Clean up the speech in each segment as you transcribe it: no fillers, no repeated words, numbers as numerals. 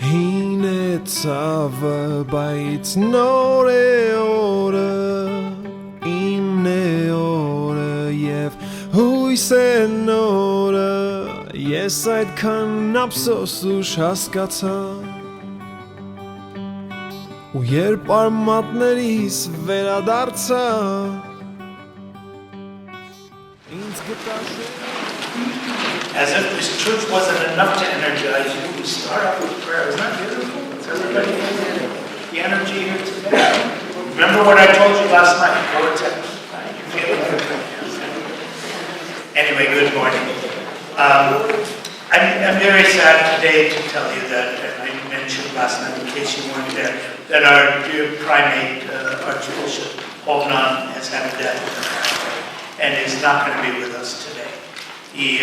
Hine tsava baitz nore ore imne ore yev huise nore yesaid kanapsos ushhaskatsa u yerb armatneris veradartsa inz getashe. As if this truth wasn't enough to energize you, we start off with prayer. Isn't that beautiful? Is everybody feeling the energy here today? Remember what I told you last night? Vortex. You feel it? Anyway, good morning. I'm very sad today to tell you that, and I mentioned last night in case you weren't there, that our dear Primate, Archbishop Hovnan, has had a death and is not going to be with us today. He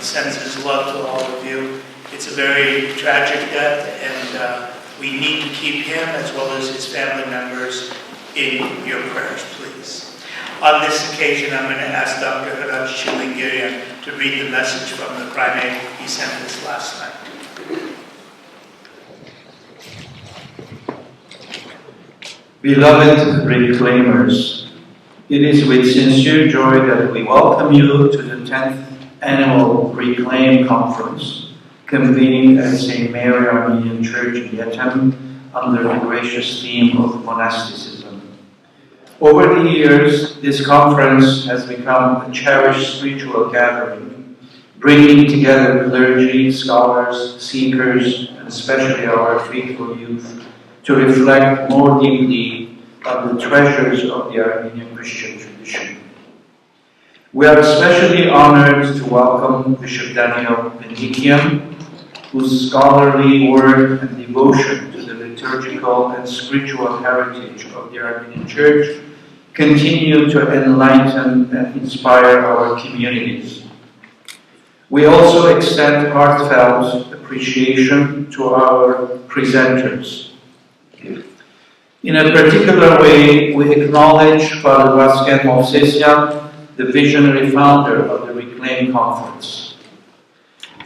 sends his love to all of you. It's a very tragic death, and we need to keep him as well as his family members in your prayers, please. On this occasion, I'm going to ask Dr. Derderian to read the message from the Primate he sent us last night. Beloved Reclaimers, it is with sincere joy that we welcome you to the 10th Annual Reclaim Conference, convened at St. Mary Armenian Church in Yettem under the gracious theme of monasticism. Over the years, this conference has become a cherished spiritual gathering, bringing together clergy, scholars, seekers, and especially our faithful youth, to reflect more deeply on the treasures of the Armenian Christian tradition. We are especially honored to welcome Bishop Menendian, whose scholarly work and devotion to the liturgical and spiritual heritage of the Armenian Church continue to enlighten and inspire our communities. We also extend heartfelt appreciation to our presenters. In a particular way, we acknowledge Father Movsesian, the visionary founder of the Reclaim Conference.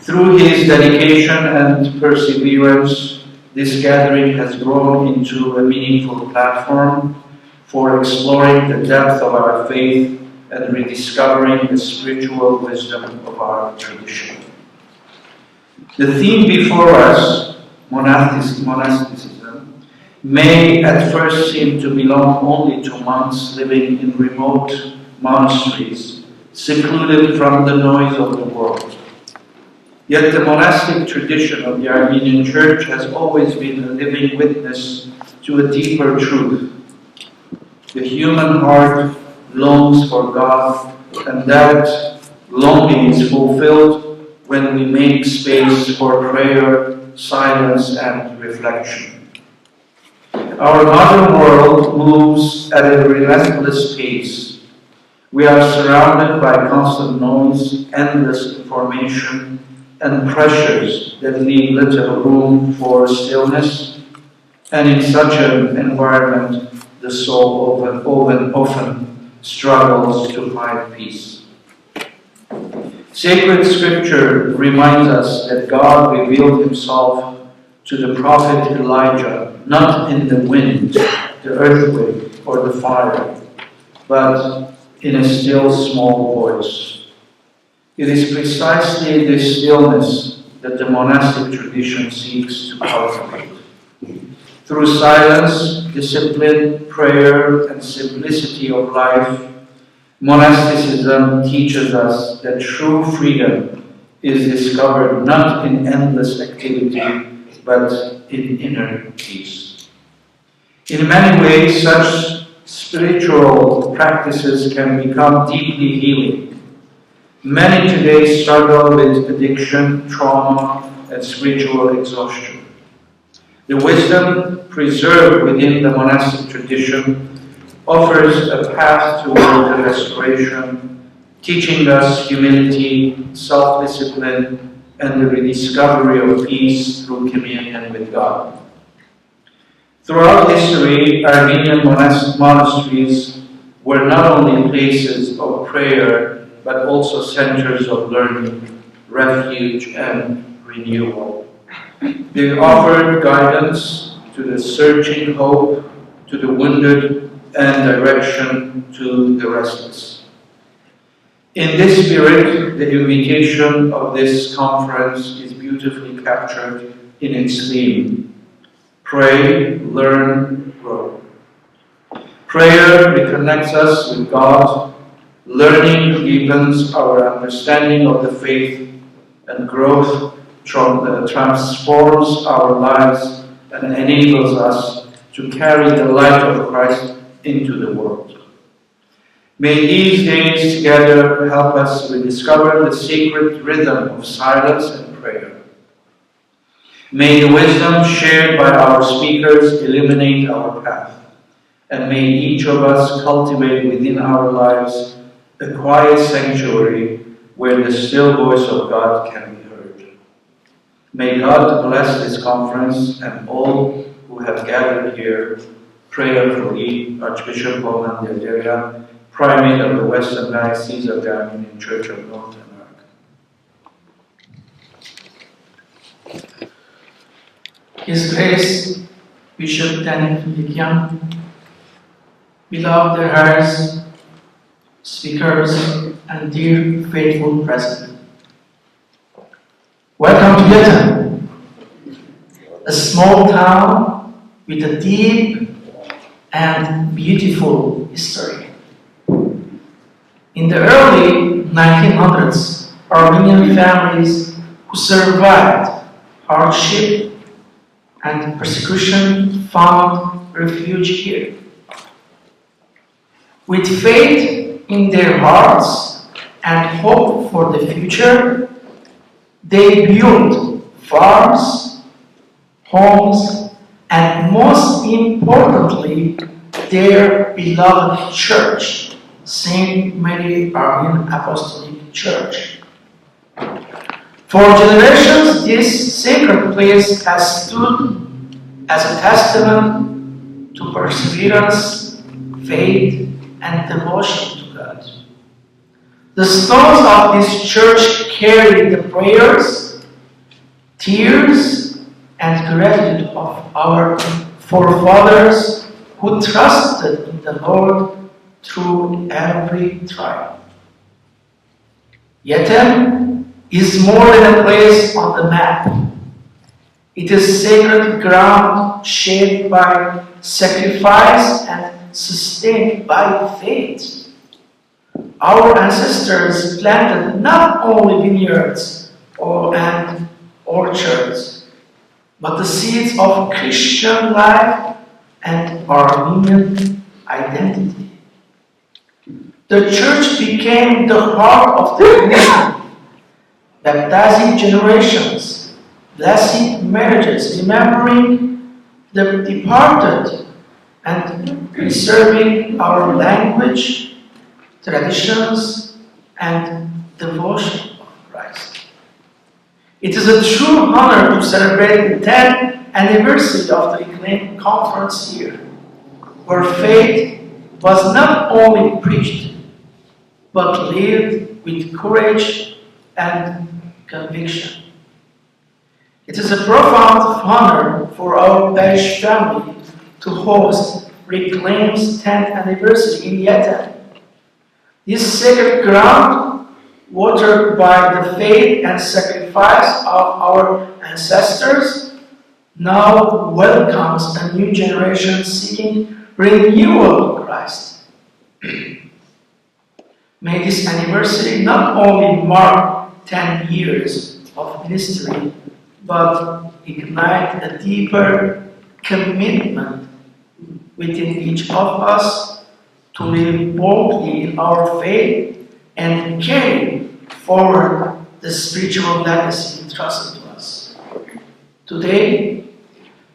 Through his dedication and perseverance, this gathering has grown into a meaningful platform for exploring the depth of our faith and rediscovering the spiritual wisdom of our tradition. The theme before us, monasticism, may at first seem to belong only to monks living in remote monasteries, secluded from the noise of the world. Yet the monastic tradition of the Armenian Church has always been a living witness to a deeper truth. The human heart longs for God, and that longing is fulfilled when we make space for prayer, silence, and reflection. Our modern world moves at a relentless pace. We are surrounded by constant noise, endless information, and pressures that leave little room for stillness. And in such an environment, the soul often struggles to find peace. Sacred Scripture reminds us that God revealed himself to the prophet Elijah, not in the wind, the earthquake, or the fire, but in a still small voice. It is precisely this stillness that the monastic tradition seeks to cultivate. Through silence, discipline, prayer, and simplicity of life, monasticism teaches us that true freedom is discovered not in endless activity, but in inner peace. In many ways, such spiritual practices can become deeply healing. Many today struggle with addiction, trauma, and spiritual exhaustion. The wisdom preserved within the monastic tradition offers a path toward restoration, teaching us humility, self-discipline, and the rediscovery of peace through communion with God. Throughout history, Armenian monasteries were not only places of prayer, but also centers of learning, refuge, and renewal. They offered guidance to the searching, hope to the wounded, and direction to the restless. In this spirit, the invitation of this conference is beautifully captured in its theme: pray, learn, grow. Prayer reconnects us with God, learning deepens our understanding of the faith, and growth transforms our lives and enables us to carry the light of Christ into the world. May these days together help us rediscover the sacred rhythm of silence and prayer. May the wisdom shared by our speakers illuminate our path, and may each of us cultivate within our lives a quiet sanctuary where the still voice of God can be heard. May God bless this conference and all who have gathered here. Prayerfully, Archbishop Hovnan Derderian, Primate of the Western Diocese of the Armenian Church of North America. His Grace, Bishop Takmizyan, beloved heirs, speakers, and dear faithful President. Welcome to Yettem, a small town with a deep and beautiful history. In the early 1900s, Armenian families who survived hardship and persecution found refuge here. With faith in their hearts and hope for the future, they built farms, homes, and most importantly, their beloved church, St. Mary Armenian Apostolic Church. For generations, this sacred place has stood as a testament to perseverance, faith, and devotion to God. The stones of this church carry the prayers, tears, and gratitude of our forefathers who trusted in the Lord through every trial. Yettem is more than a place on the map. It is sacred ground shaped by sacrifice and sustained by faith. Our ancestors planted not only vineyards and orchards, but the seeds of Christian life and Armenian identity. The church became the heart of the community, baptizing generations, blessing marriages, remembering the departed, and preserving our language, traditions, and devotion of Christ. It is a true honor to celebrate the 10th anniversary of the Reclaim Conference here, where faith was not only preached, but lived with courage and conviction. It is a profound honor for our parish family to host Reclaim's 10th anniversary in Yettem. This sacred ground, watered by the faith and sacrifice of our ancestors, now welcomes a new generation seeking renewal of Christ. May this anniversary not only mark 10 years of ministry, but ignite a deeper commitment within each of us to live boldly in our faith and carry forward the spiritual legacy entrusted to us. Today,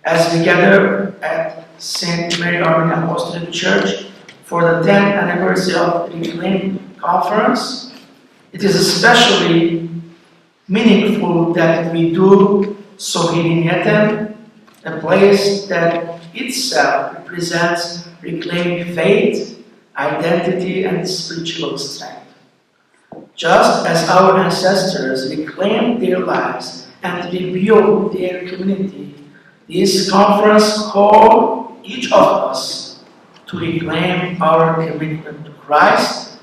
as we gather at St. Mary Armenian Apostolic Church for the 10th anniversary of the Reclaim Conference, it is especially meaningful that we do so here in Yettem, a place that itself represents reclaiming faith, identity, and spiritual strength. Just as our ancestors reclaimed their lives and rebuild their community, this conference calls each of us to reclaim our commitment to Christ,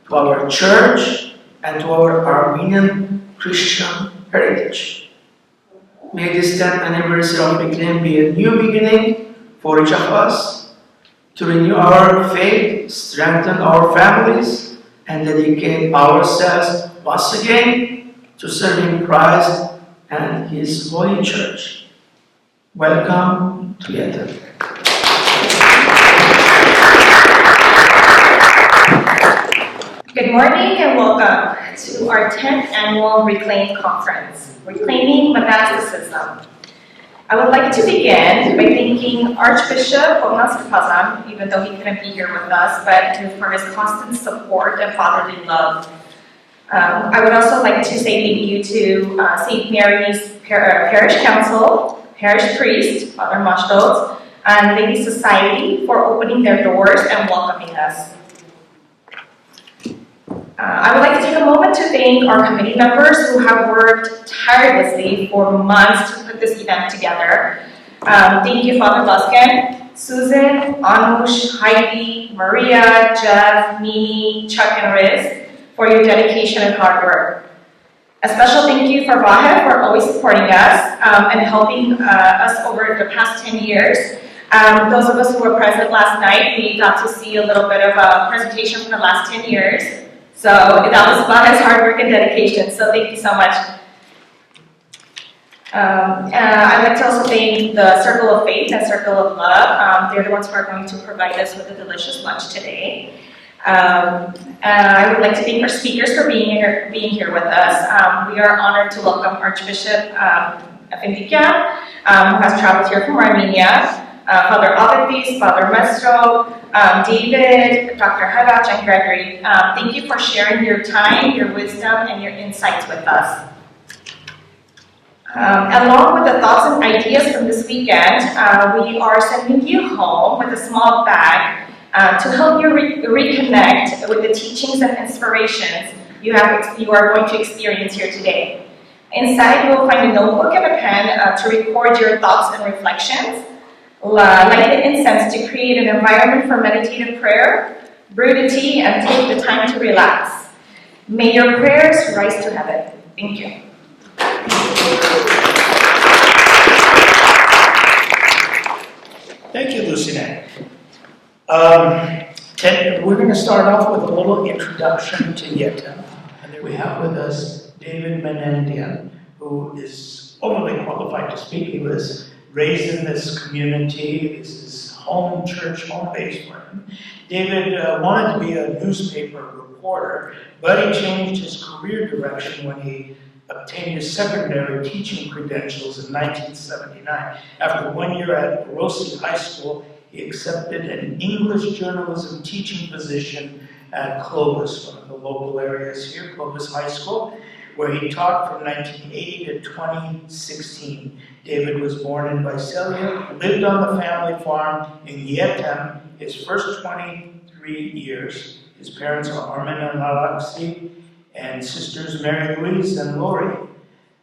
to our church, and to our Armenian Christian heritage. May this 10th anniversary of Reclaim be a new beginning for each of us to renew our faith, strengthen our families, and dedicate ourselves once again to serving Christ and His Holy Church. Welcome to Yettem. Good morning and welcome to our 10th annual Reclaim Conference, Reclaiming Monasticism. I would like to begin by thanking Archbishop Hovnan, even though he couldn't be here with us, but for his constant support and fatherly love. I would also like to say thank you to St. Mary's Parish Council, Parish Priest, Father Mashdots, and Lady Society for opening their doors and welcoming us. I would like to take a moment to thank our committee members who have worked tirelessly for months to put this event together. Thank you, Father Lusine, Susan, Anush, Heidi, Maria, Jeff, Mimi, Chuck, and Riz for your dedication and hard work. A special thank you for Vahe for always supporting us and helping us over the past 10 years. Those of us who were present last night, we got to see a little bit of a presentation from the last 10 years. So that was Vahe's hard work and dedication, so thank you so much. I'd like to also thank the Circle of Faith and Circle of Love. They're the ones who are going to provide us with a delicious lunch today. I would like to thank our speakers for being here with us. We are honored to welcome Archbishop Menendian, who has traveled here from Armenia, Father Abedis, Father Mestro, David, Dr. Hevach, and Gregory. Thank you for sharing your time, your wisdom, and your insights with us. Along with the thoughts and ideas from this weekend, we are sending you home with a small bag to help you reconnect with the teachings and inspirations you are going to experience here today. Inside, you will find a notebook and a pen to record your thoughts and reflections. Light the incense to create an environment for meditative prayer, brew the tea, and take the time to relax. May your prayers rise to heaven. Thank you. Thank you, Lusine. We're going to start off with a little introduction to Yettem. And we have with us David Menendian, who is overly qualified to speak. He was raised in this community. This is home church, home base for him. David wanted to be a newspaper reporter, but he changed his career direction when he obtained his secondary teaching credentials in 1979. After 1 year at Rossi High School, he accepted an English journalism teaching position at Clovis, one of the local areas here, Clovis High School, where he taught from 1980 to 2016. David was born in Visalia, lived on the family farm in Yettem his first 23 years. His parents are Armenian and sisters Mary Louise and Lori.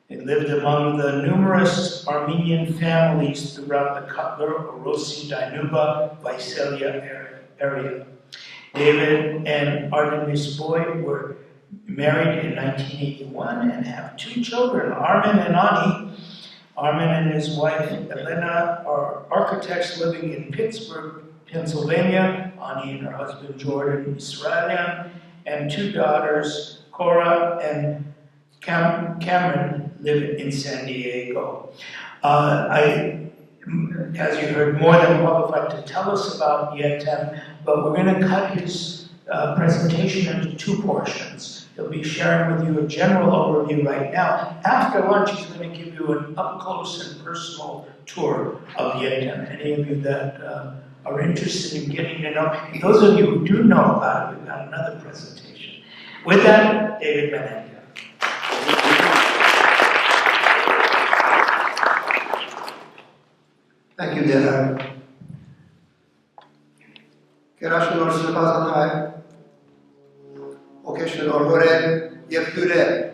They lived among the numerous Armenian families throughout the Cutler, Orosi, Danuba, Visalia area. David and Artemis Boyd were married in 1981 and have 2 children, Armin and Ani. Armin and his wife, Elena, are architects living in Pittsburgh, Pennsylvania. Ani and her husband, Jordan Israelian, and 2 daughters, Cora and Cameron, live in San Diego. As you heard, more than qualified to tell us about Yettem, but we're going to cut his presentation into 2 portions. He'll be sharing with you a general overview right now. After lunch, he's going to give you an up-close and personal tour of Yettem. Any of you that are interested in getting to know, and those of you who do know about it, we've got another presentation. With that, David Menendian. Thank you, Derderian. Kerashunor Sipazanhai, Okeshunor Hore, Yepure,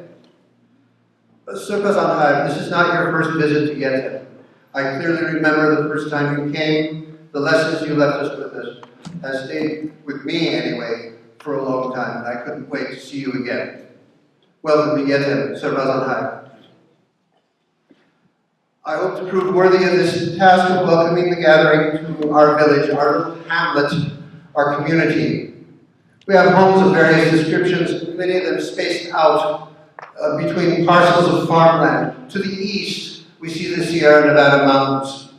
Sir Kazanhai, this is not your first visit to Yettem. I clearly remember the first time you came. The lessons you left us with has stayed with me anyway for a long time, and I couldn't wait to see you again. Welcome to Yettem, Sir Kazanhai. I hope to prove worthy of this task of welcoming the gathering to our village, our little hamlet, our community. We have homes of various descriptions, many of them spaced out between parcels of farmland. To the east, we see the Sierra Nevada mountains.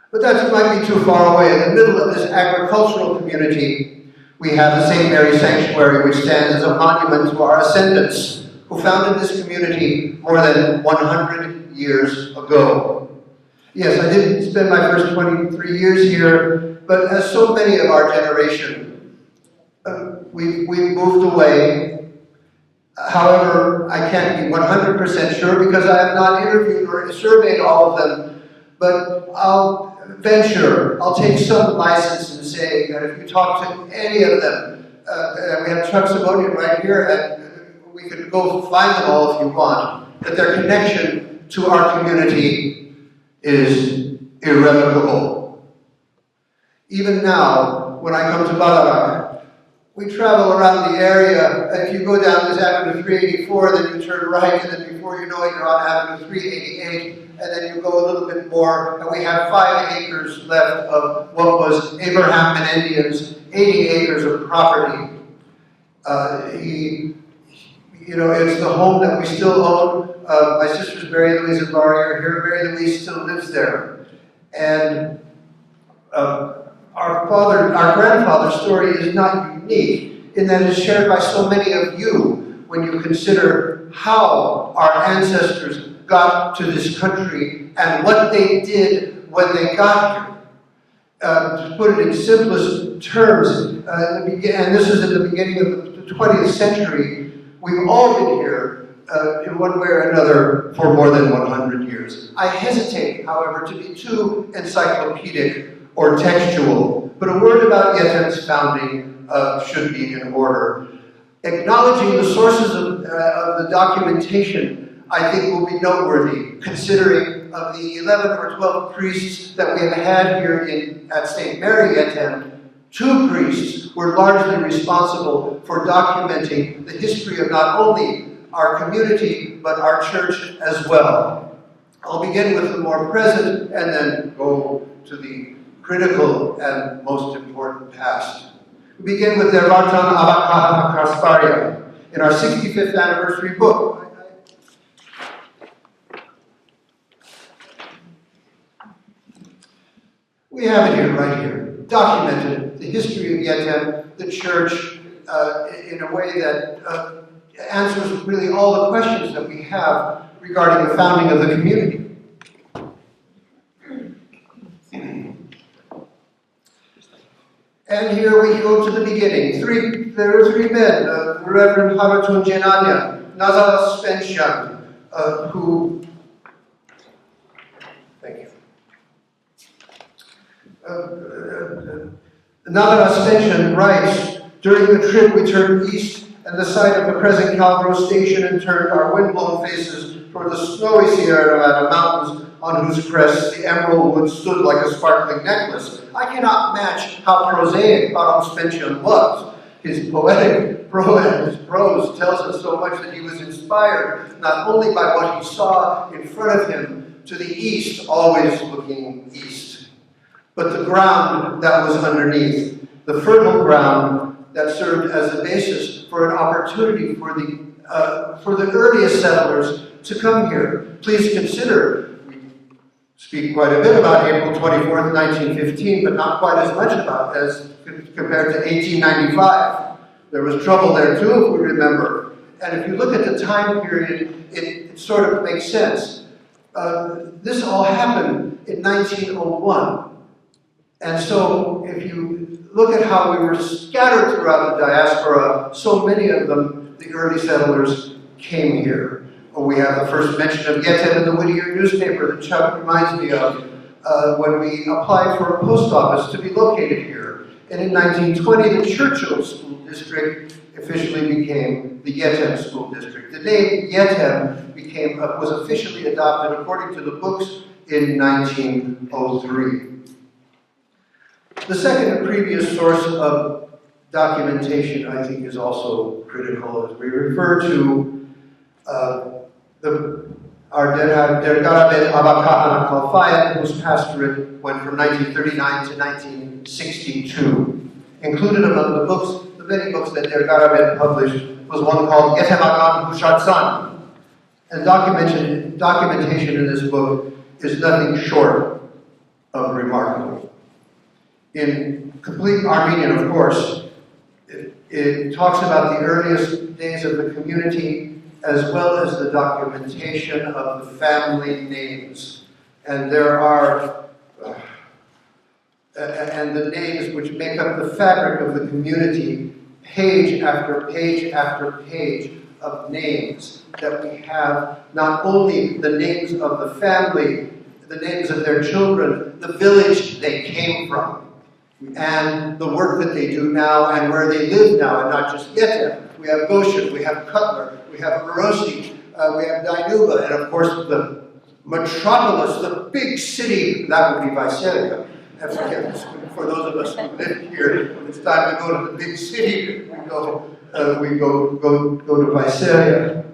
But that might be too far away. In the middle of this agricultural community, we have the St. Mary Sanctuary, which stands as a monument to our ascendants, who founded this community more than 100 years ago. Yes, I didn't spend my first 23 years here, but as so many of our generation, we moved away. However, I can't be 100% sure because I have not interviewed or surveyed all of them, but I'll take some license and say that if you talk to any of them, we have Chuck Simonian right here, and we could go find them all if you want, that their connection to our community is irrevocable. Even now, when I come to Ballarat, we travel around the area, and if you go down this Avenue 384, then you turn right, and then before you know it, you're on Avenue 388, and then you go a little bit more, and we have 5 acres left of what was Abraham Menendian's 80 acres of property. It's the home that we still own. My sister's Mary Louise and Laurie are here. Mary Louise still lives there. And our grandfather's story is not unique in that it's shared by so many of you when you consider how our ancestors got to this country and what they did when they got here. To put it in simplest terms, and this is at the beginning of the 20th century, we've all been here in one way or another for more than 100 years. I hesitate, however, to be too encyclopedic or textual, but a word about Yettem's founding should be in order. Acknowledging the sources of the documentation, I think, will be noteworthy, considering of the 11 or 12 priests that we have had here at St. Mary Yettem, 2 priests were largely responsible for documenting the history of not only our community, but our church as well. I'll begin with the more present and then go to the critical and most important past. We begin with Dervartan Abakaha Kasparia in our 65th anniversary book. We have it here, right here, documented the history of Yettem, the church, in a way that answers really all the questions that we have regarding the founding of the community. And here we go to the beginning. There are 3 men, the Reverend Haratun Jenanya, Nazar Spenshan, who, thank you. Nazar Spenshan writes, during the trip we turned east and the site of the present Calgro station and turned our windblown faces toward the snowy Sierra Nevada mountains on whose crests the emerald wood stood like a sparkling necklace. I cannot match how prosaic Baron Spenshan was. His poetic prose tells us so much that he was inspired not only by what he saw in front of him to the east, always looking east, but the ground that was underneath, the fertile ground that served as a basis for an opportunity for the earliest settlers to come here. Please consider, we speak quite a bit about April 24th, 1915, but not quite as much about as compared to 1895. There was trouble there too, if we remember. And if you look at the time period, it sort of makes sense. This all happened in 1901. And so if you look at how we were scattered throughout the diaspora, so many of them, the early settlers, came here. We have the first mention of Yettem in the Whittier newspaper that Chuck reminds me of when we applied for a post office to be located here. And in 1920, the Churchill School District officially became the Yettem School District. The name Yettem became was officially adopted according to the books in 1903. The second and previous source of documentation, I think, is also critical, as we refer to our Dergarabed Abakahana Kalfaya, whose pastorate went from 1939 to 1962. Included among the books, the many books that Dergarabed published, was one called Yettem Hushatsan. And documentation in this book is nothing short of remarkable. In complete Armenian, of course, it talks about the earliest days of the community, as well as the documentation of the family names. And there are, and the names which make up the fabric of the community, page after page after page of names that we have, not only the names of the family, the names of their children, the village they came from, and the work that they do now and where they live now, and not just Yettem. We have Goshen, we have Cutler, we have Marosi, we have Dainuba, and of course the metropolis, the big city, that would be Visalia. For those of us who live here, when it's time to go to the big city, we go to Visalia.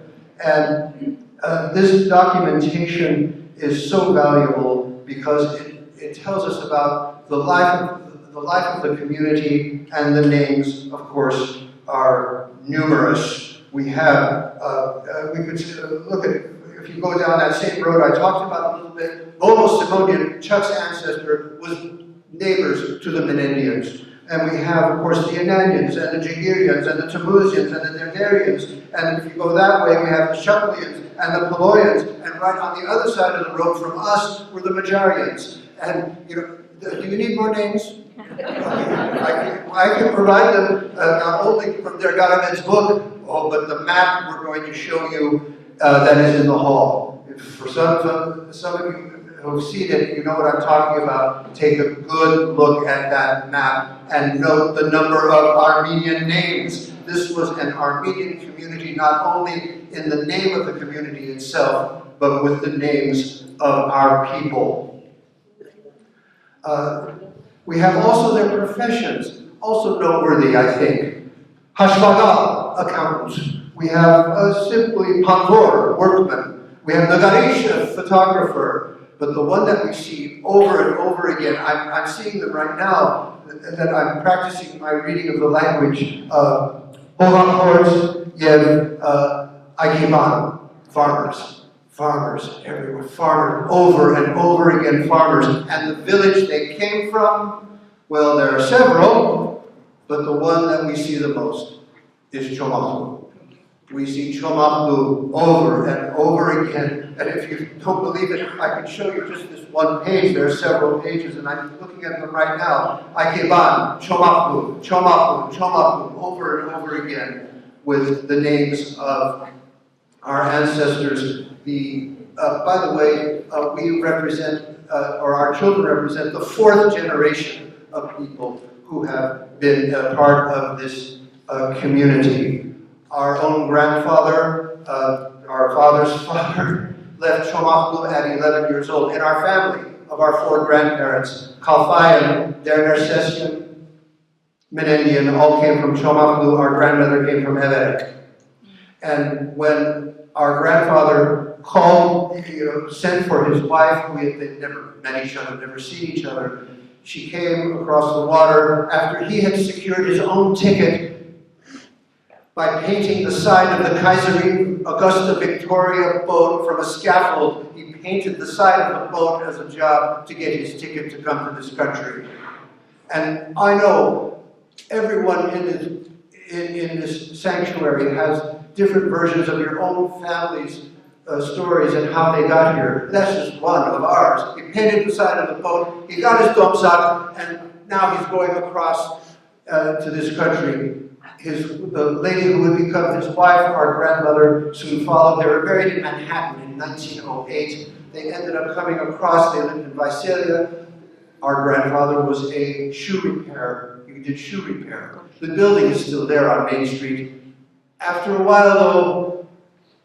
And this documentation is so valuable because it tells us about the life of the community, and the names, of course, are numerous. We have, we could look at, if you go down that same road I talked about a little bit, Bono Simonian, Chuck's ancestor, was neighbors to the Menendians. And we have, of course, the Ananians, and the Jagirians, and the Tamuzians, and the Derderians. And if you go that way, we have the Shaklians, and the Paloyans. And right on the other side of the road from us were the Majarians. And, you know, do you need more names? I can provide them not only from Dergarabed's book, but the map we're going to show you that is in the hall. For some of you who've seen it, you know what I'm talking about. Take a good look at that map and note the number of Armenian names. This was an Armenian community, not only in the name of the community itself, but with the names of our people. We have also their professions, also noteworthy, I think. Hashvagal, accountant. We have simply Panvor, workman. We have Nagarisha, photographer. But the one that we see over and over again, I'm seeing them right now, that I'm practicing my reading of the language. Hovnan, Yev, Aikiman, farmers. Farmers everywhere, farmers, over and over again, farmers. And the village they came from, well, there are several, but the one that we see the most is Chomahlu. We see Chomahlu over and over again. And if you don't believe it, I can show you just this one page. There are several pages, and I'm looking at them right now. Aikeban, Chomahlu, Chomahlu, Chomahlu, over and over again, with the names of our ancestors. By the way, we represent, or our children represent, the fourth generation of people who have been a part of this community. Our own grandfather, our father's father, left Chomahlu at 11 years old. In our family, of our four grandparents, Kalfayan, Derderian, Menendian, all came from Chomahlu. Our grandmother came from Everek. And when our grandfather called, sent for his wife, they'd never met each other, never seen each other. She came across the water after he had secured his own ticket by painting the side of the Kaiserin Augusta Victoria boat from a scaffold. He painted the side of the boat as a job to get his ticket to come to this country. And I know everyone in this sanctuary has different versions of your own family's stories and how they got here. That's just one of ours. He painted the side of the boat, he got his domsak, and now he's going across to this country. The lady who would become his wife, our grandmother, soon followed. They were buried in Manhattan in 1908. They ended up coming across. They lived in Visalia. Our grandfather was a shoe repairer. He did shoe repair. The building is still there on Main Street. After a while, though,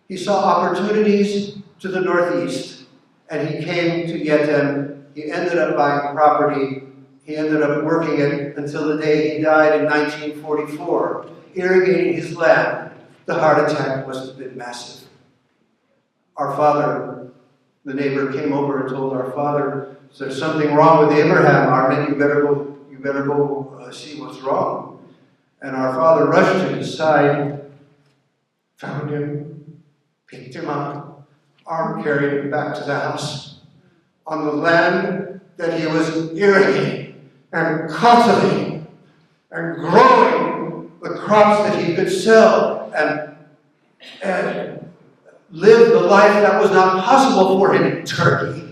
He saw opportunities to the northeast, and he came to Yettem. He ended up buying property. He ended up working it until the day he died in 1944, irrigating his land. The heart attack must have been massive. Our father, the neighbor, came over and told our father, "There's something wrong with Abraham, Armin. You better go see what's wrong." And our father rushed to his side, found him, picked him up, arm carried him back to the house on the land that he was irrigating and cultivating and growing the crops that he could sell and live the life that was not possible for him in Turkey.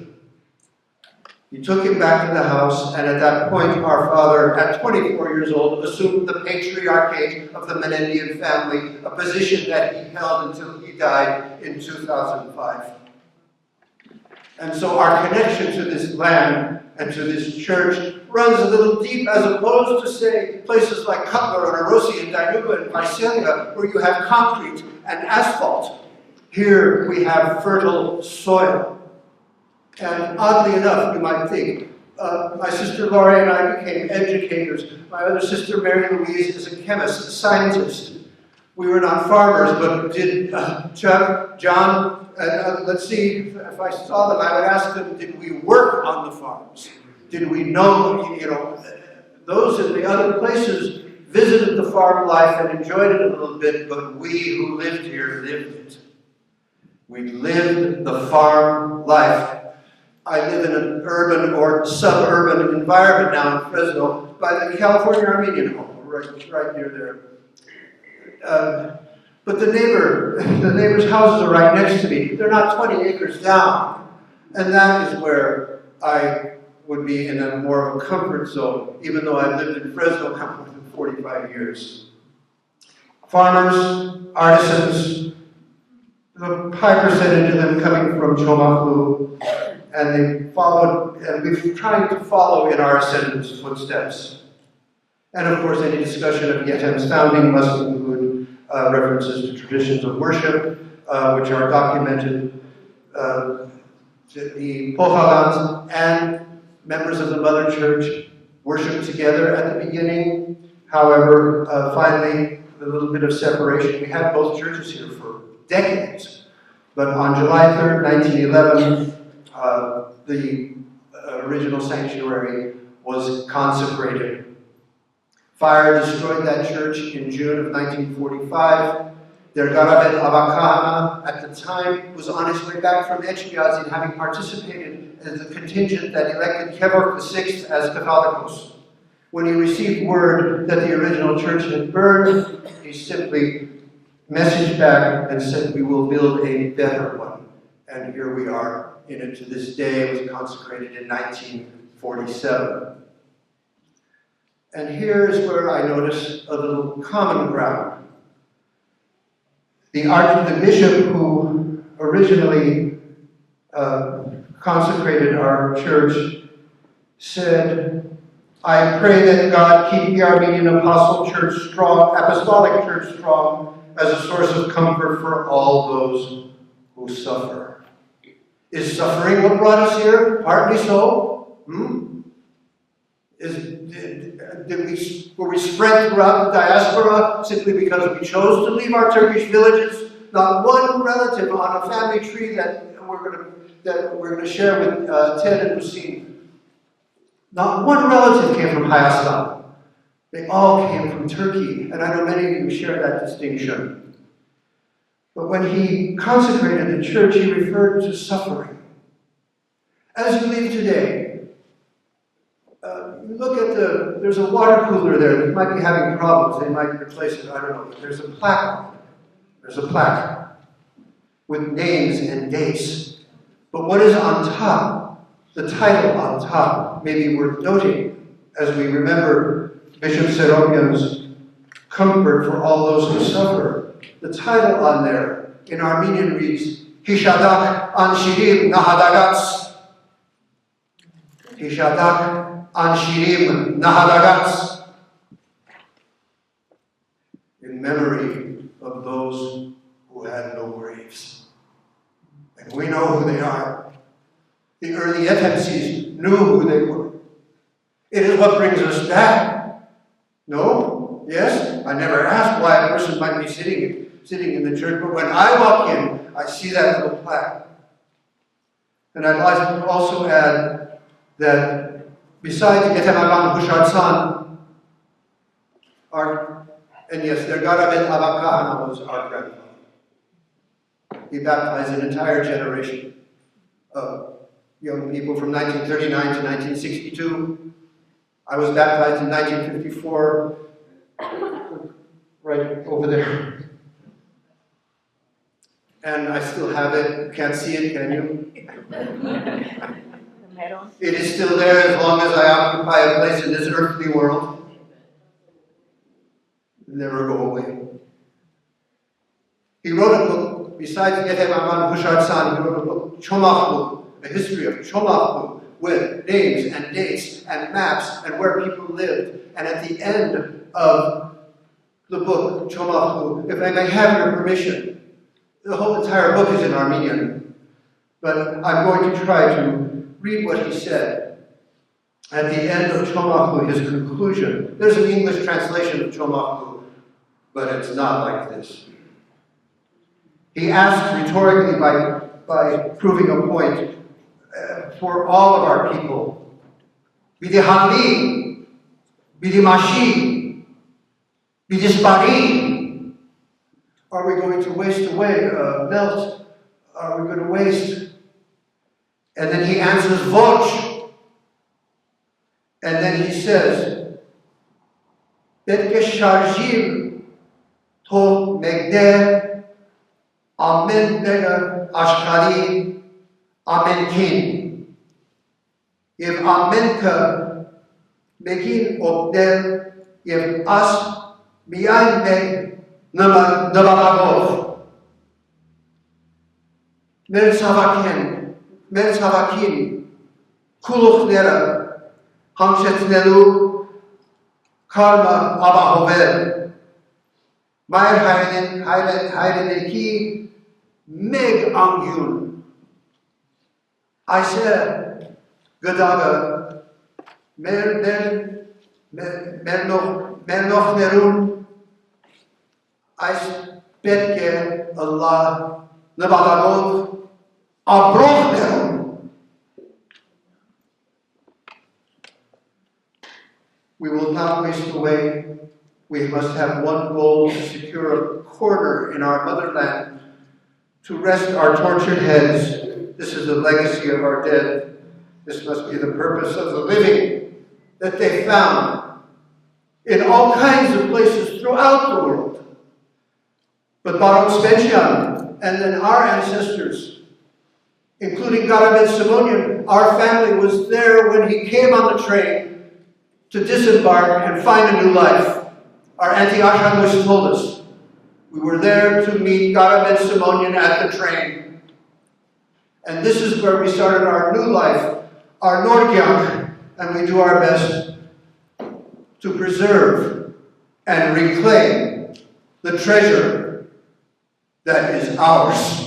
He took him back to the house, and at that point, our father, at 24 years old, assumed the patriarchate of the Menendian family, a position that he held until he died in 2005. And so our connection to this land and to this church runs a little deep, as opposed to, say, places like Cutler and Arosi and Danuba and Visalia, where you have concrete and asphalt. Here we have fertile soil. And oddly enough, you might think, my sister Laurie and I became educators. My other sister Mary Louise is a chemist, a scientist. We were not farmers, but did Chuck, John, let's see, if I saw them, I would ask them, did we work on the farms? Did we know, those in the other places visited the farm life and enjoyed it a little bit, but we who lived here lived it. We lived the farm life. I live in an urban or suburban environment now in Fresno by the California Armenian home, right near there. But the neighbor's houses are right next to me. They're not 20 acres down. And that is where I would be in a more of a comfort zone, even though I've lived in Fresno now more than 45 years. Farmers, artisans, a high percentage of them coming from Chomaklu, and they followed, and we've tried to follow in our ascendants' footsteps. And of course, any discussion of Yettem's founding must include references to traditions of worship, which are documented. The Pohagans and members of the Mother Church worshiped together at the beginning. However, finally, a little bit of separation. We had both churches here for decades. But on July 3rd, 1911, the original sanctuary was consecrated. Fire destroyed that church in June of 1945. Derderian Abakahana, at the time, was on his way back from Echmiadzin, having participated as the contingent that elected Kevork VI as Catholicos. When he received word that the original church had burned, he simply messaged back and said, "We will build a better one." And here we are in it to this day. It was consecrated in 1947. And here is where I notice a little common ground. The Archbishop who originally consecrated our church said, "I pray that God keep the Armenian Apostolic Church strong as a source of comfort for all those who suffer." Is suffering what brought us here? Partly so. Were we spread throughout the diaspora simply because we chose to leave our Turkish villages? Not one relative on a family tree that we're going to share with Ted and Lusine. Not one relative came from Hayastan. They all came from Turkey, and I know many of you share that distinction. But when he consecrated the church, he referred to suffering. As you leave today, you look at there's a water cooler there that might be having problems. They might replace it, I don't know. But there's a plaque on it. There's a plaque with names and dates. But what is on top, the title on top, may be worth noting as we remember Bishop Seropian's comfort for all those who suffer. The title on there in Armenian reads, Hishadak Anshirim Nahadagats. Hishadak Anshirim Nahadagats. In memory of those who had no graves. know who they are. The early Yettemses knew who they were. It is what brings us back. No? Yes? I never asked why a person might be sitting in the church, but when I walk in, I see that little plaque. And I'd like to also add that besides Yettem Aban Hushartsan, and yes, Derderian Abakahana was our grandfather. He baptized an entire generation of young people from 1939 to 1962. I was baptized in 1954, right over there. And I still have it. You can't see it, can you? It is still there as long as I occupy a place in this earthly world. It'll never go away. He wrote a book, besides Yettem Aman Hushartsan, he wrote a book, Chomachbu, a history of Chomachbu, with names and dates and maps and where people lived. And at the end of the book, Chomachbu, if I may have your permission, the whole entire book is in Armenian, but I'm going to try to read what he said. At the end of Chomachbu, his conclusion, there's an English translation of Chomachbu, but it's not like this. He asks rhetorically by proving a point for all of our people. Bidihandi, Bidimashi, Bidispari. Are we going to waste away, melt? Are we going to waste? And then he answers, Voch. And then he says, Betke sharjim to megde amen bega ashkari amenkin. Yev amenka megin obder yev as miyan meg Nabagov. Merzavakin, Kuluchnera, Hamshetnelu, Karma Abahovel, Mayer Heideneki, Meg Angyun. I said, Gadaga, Mernoch Nerun. I betke Allah Nabagov Abrochner. We will not waste away. We must have one goal: to secure a corner in our motherland to rest our tortured heads. This is the legacy of our dead. This must be the purpose of the living that they found in all kinds of places throughout the world. But Baruch Spenchian, and then our ancestors, including Garabed Simonian, our family was there when he came on the train to disembark and find a new life. Our Auntie Ashanush told us, we were there to meet Garabed Simonian at the train. And this is where we started our new life, our Nordgyank, and we do our best to preserve and reclaim the treasure that is ours.